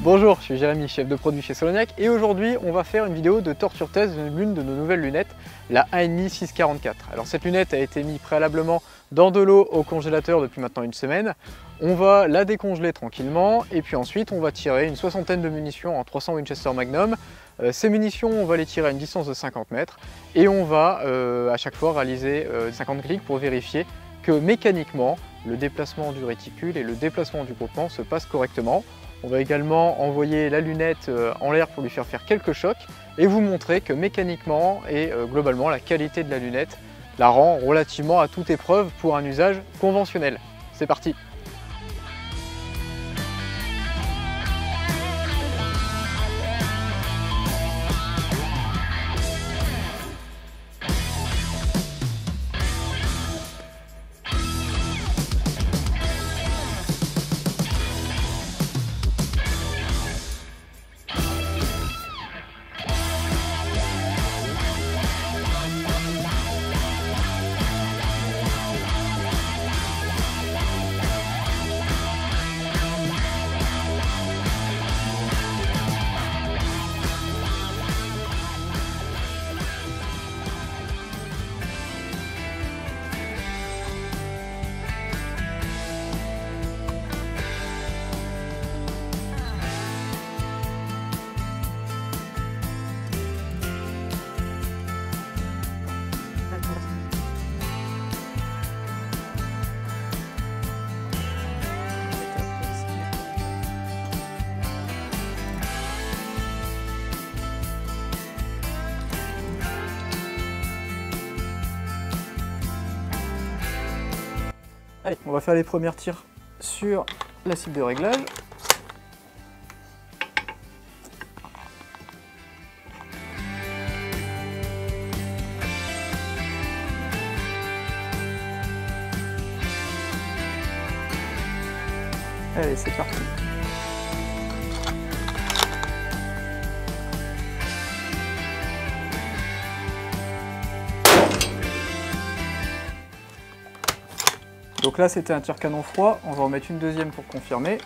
Bonjour, je suis Jérémy, chef de produit chez Soloniac et aujourd'hui on va faire une vidéo de torture test de l'une de nos nouvelles lunettes, la 1,5 644. Alors cette lunette a été mise préalablement dans de l'eau au congélateur depuis maintenant une semaine. On va la décongeler tranquillement et puis ensuite on va tirer une soixantaine de munitions en 300 Winchester Magnum. Ces munitions on va les tirer à une distance de 50 mètres et on va à chaque fois réaliser 50 clics pour vérifier que mécaniquement le déplacement du réticule et le déplacement du groupement se passent correctement. On va également envoyer la lunette en l'air pour lui faire quelques chocs et vous montrer que mécaniquement et globalement la qualité de la lunette la rend relativement à toute épreuve pour un usage conventionnel. C'est parti! Allez, on va faire les premiers tirs sur la cible de réglage. Allez, c'est parti. Donc là c'était un tir canon froid, on va en mettre une deuxième pour confirmer.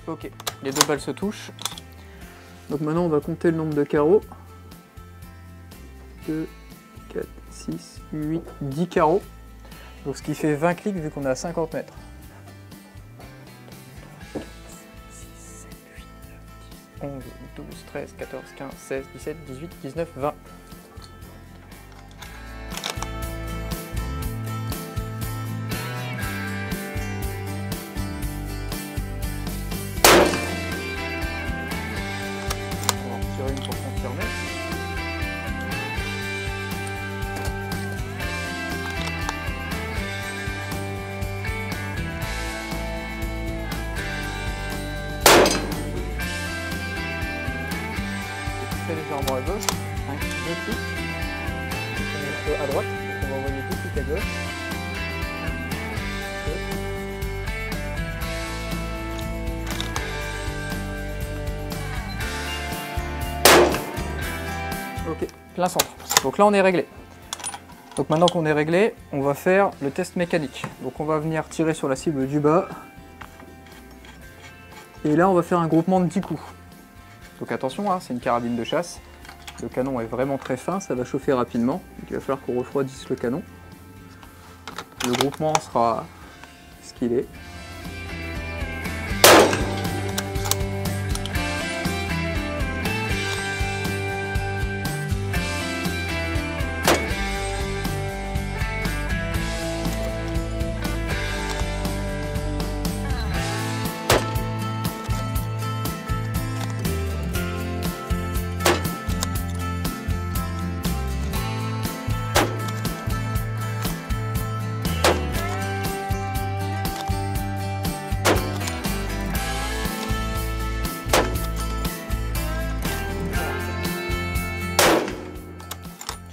Ok, les deux balles se touchent. Donc maintenant on va compter le nombre de carreaux. 2, 4, 6, 8, 10 carreaux. Donc ce qui fait 20 clics vu qu'on est à 50 mètres. 11, 12, 13, 14, 15, 16, 17, 18, 19, 20. On va en retirer une pour confirmer. Légèrement à gauche, 1, 2 clics, à droite, on va envoyer 2 clics à gauche, 1, 2. Ok, plein centre. Donc là on est réglé. Donc maintenant qu'on est réglé, on va faire le test mécanique. Donc on va venir tirer sur la cible du bas. Et là on va faire un groupement de 10 coups. Donc attention, hein, c'est une carabine de chasse. Le canon est vraiment très fin, ça va chauffer rapidement. Donc il va falloir qu'on refroidisse le canon. Le groupement sera ce qu'il est.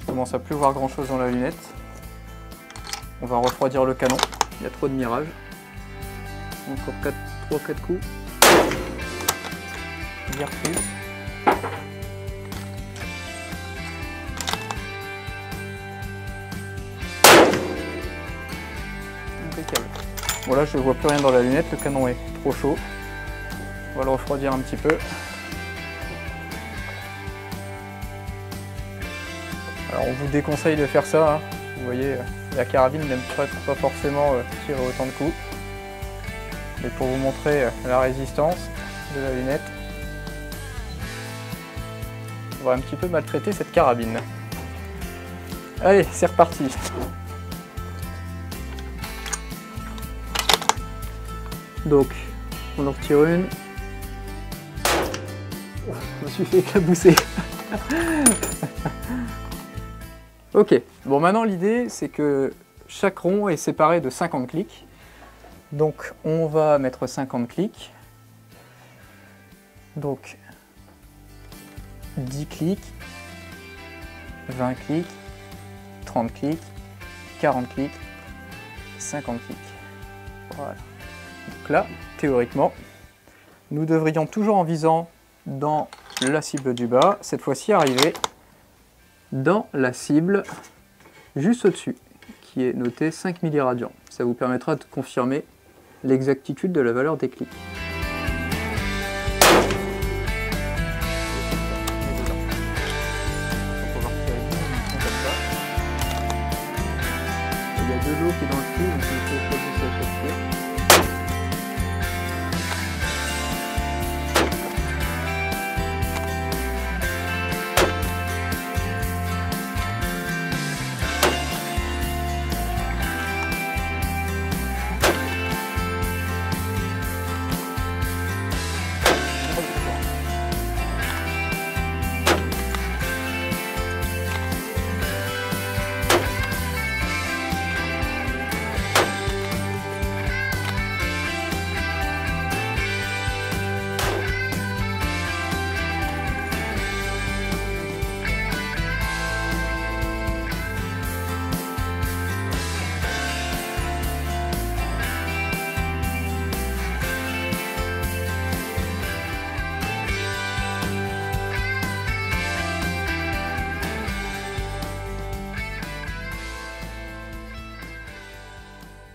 Commence à plus voir grand chose dans la lunette. On va refroidir le canon, il y a trop de mirage. Encore 3-4 coups. Vire plus. impeccable. Bon là je ne vois plus rien dans la lunette, le canon est trop chaud. On va le refroidir un petit peu. Alors on vous déconseille de faire ça, hein. Vous voyez, la carabine n'aime pas forcément tirer autant de coups. Mais pour vous montrer la résistance de la lunette, on va un petit peu maltraiter cette carabine. Allez, c'est reparti. Donc, on en retire une. Je me suis fait éclabousser. Ok, bon maintenant l'idée c'est que chaque rond est séparé de 50 clics. Donc on va mettre 50 clics. Donc 10 clics, 20 clics, 30 clics, 40 clics, 50 clics. Voilà. Donc là, théoriquement, nous devrions toujours en visant dans la cible du bas, cette fois-ci arriver dans la cible juste au-dessus, qui est notée 5 milliradians. Ça vous permettra de confirmer l'exactitude de la valeur des clics. Il y a de l'eau qui est dans le flux, donc il faut choisir à chaque fois.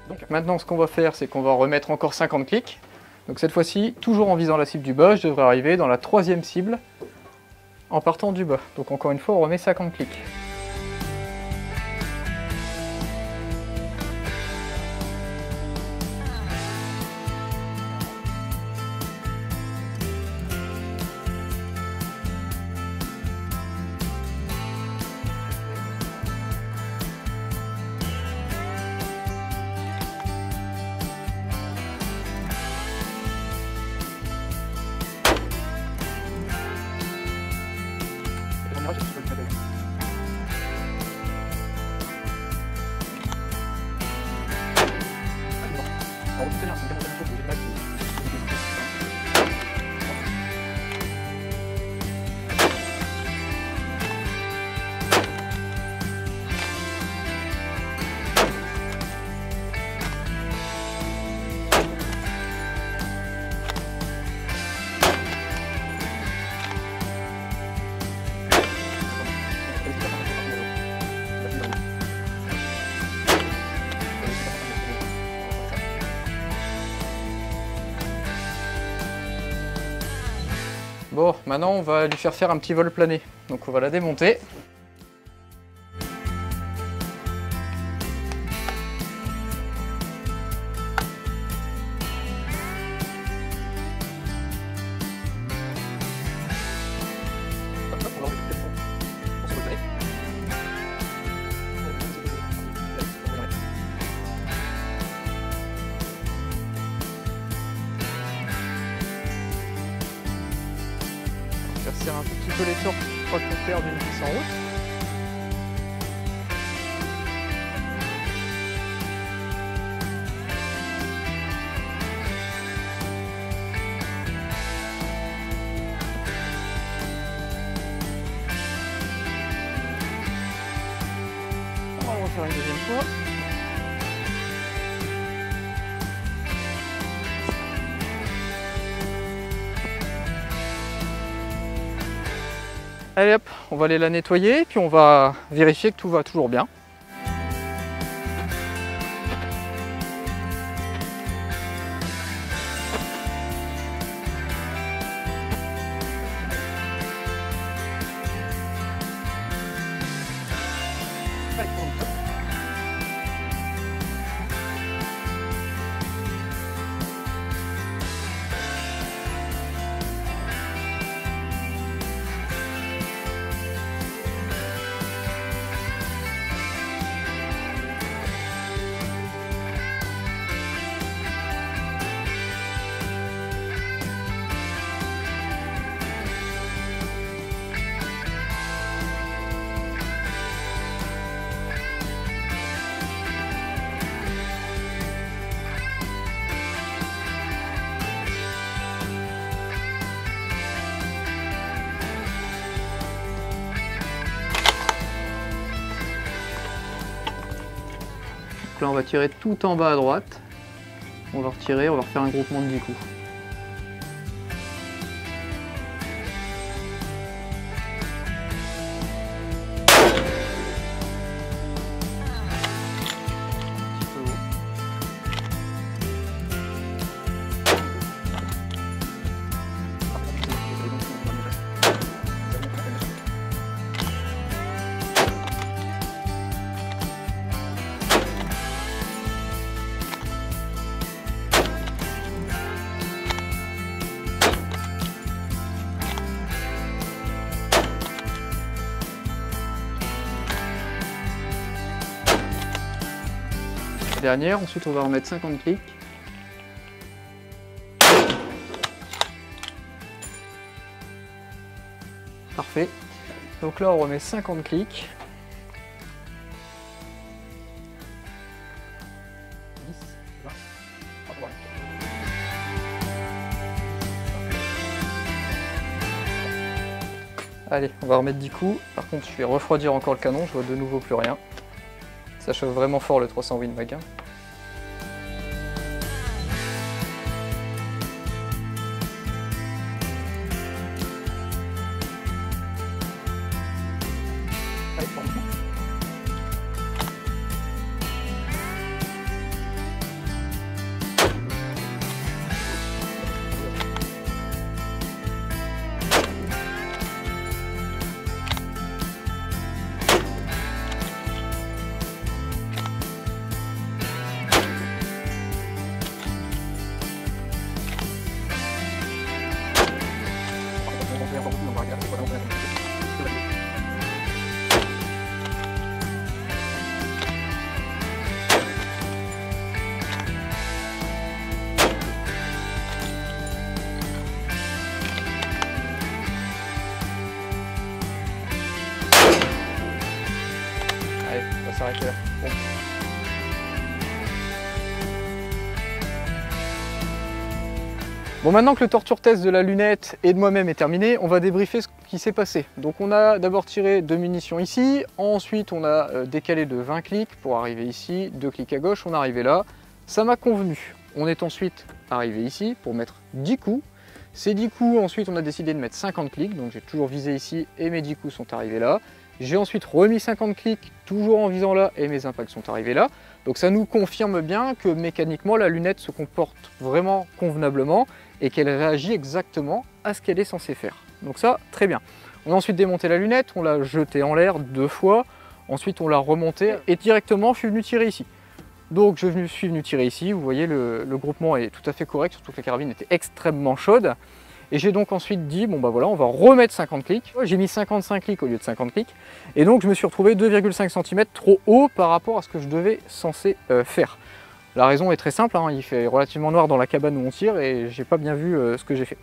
Donc maintenant ce qu'on va faire, c'est qu'on va remettre encore 50 clics. Donc cette fois-ci, toujours en visant la cible du bas, je devrais arriver dans la troisième cible en partant du bas. Donc encore une fois, on remet 50 clics. Bon, maintenant on va lui faire un petit vol plané. Donc on va la démonter. Faire un tout petit peu les tours pour pas qu'on perde une vis en route. On va le refaire une deuxième fois. Allez hop, on va aller la nettoyer, puis on va vérifier que tout va toujours bien. Là on va tirer tout en bas à droite, on va retirer, on va refaire un groupement de 10 coups. Dernière, ensuite on va remettre 50 clics. Parfait. Donc là on remet 50 clics. Allez, on va remettre 10 coups. Par contre, je vais refroidir encore le canon, je vois de nouveau plus rien. Ça chauffe vraiment fort le 300 Win Mag. Allez, on va s'arrêter là. Bon, maintenant que le torture test de la lunette et de moi-même est terminé, on va débriefer ce qui s'est passé. Donc on a d'abord tiré 2 munitions ici, ensuite on a décalé de 20 clics pour arriver ici, 2 clics à gauche, on est arrivé là. Ça m'a convenu. On est ensuite arrivé ici pour mettre 10 coups. Ces 10 coups, ensuite on a décidé de mettre 50 clics, donc j'ai toujours visé ici et mes 10 coups sont arrivés là. J'ai ensuite remis 50 clics, toujours en visant là, et mes impacts sont arrivés là. Donc ça nous confirme bien que mécaniquement la lunette se comporte vraiment convenablement et qu'elle réagit exactement à ce qu'elle est censée faire. Donc ça, très bien. On a ensuite démonté la lunette, on l'a jetée en l'air 2 fois, ensuite on l'a remontée et directement je suis venu tirer ici. Donc je suis venu tirer ici, vous voyez le groupement est tout à fait correct, surtout que la carabine était extrêmement chaude. Et j'ai donc ensuite dit, bon bah voilà, on va remettre 50 clics. J'ai mis 55 clics au lieu de 50 clics. Et donc je me suis retrouvé 2,5 cm trop haut par rapport à ce que je devais censé faire. La raison est très simple, hein, il fait relativement noir dans la cabane où on tire et j'ai pas bien vu ce que j'ai fait.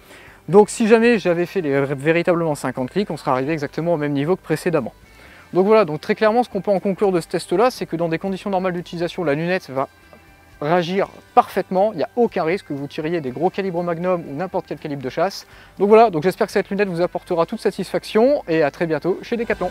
Donc si jamais j'avais fait véritablement 50 clics, on serait arrivé exactement au même niveau que précédemment. Donc voilà, donc très clairement ce qu'on peut en conclure de ce test là, c'est que dans des conditions normales d'utilisation, la lunette va réagir parfaitement, il n'y a aucun risque que vous tiriez des gros calibres Magnum ou n'importe quel calibre de chasse. Donc voilà, donc j'espère que cette lunette vous apportera toute satisfaction et à très bientôt chez Decathlon.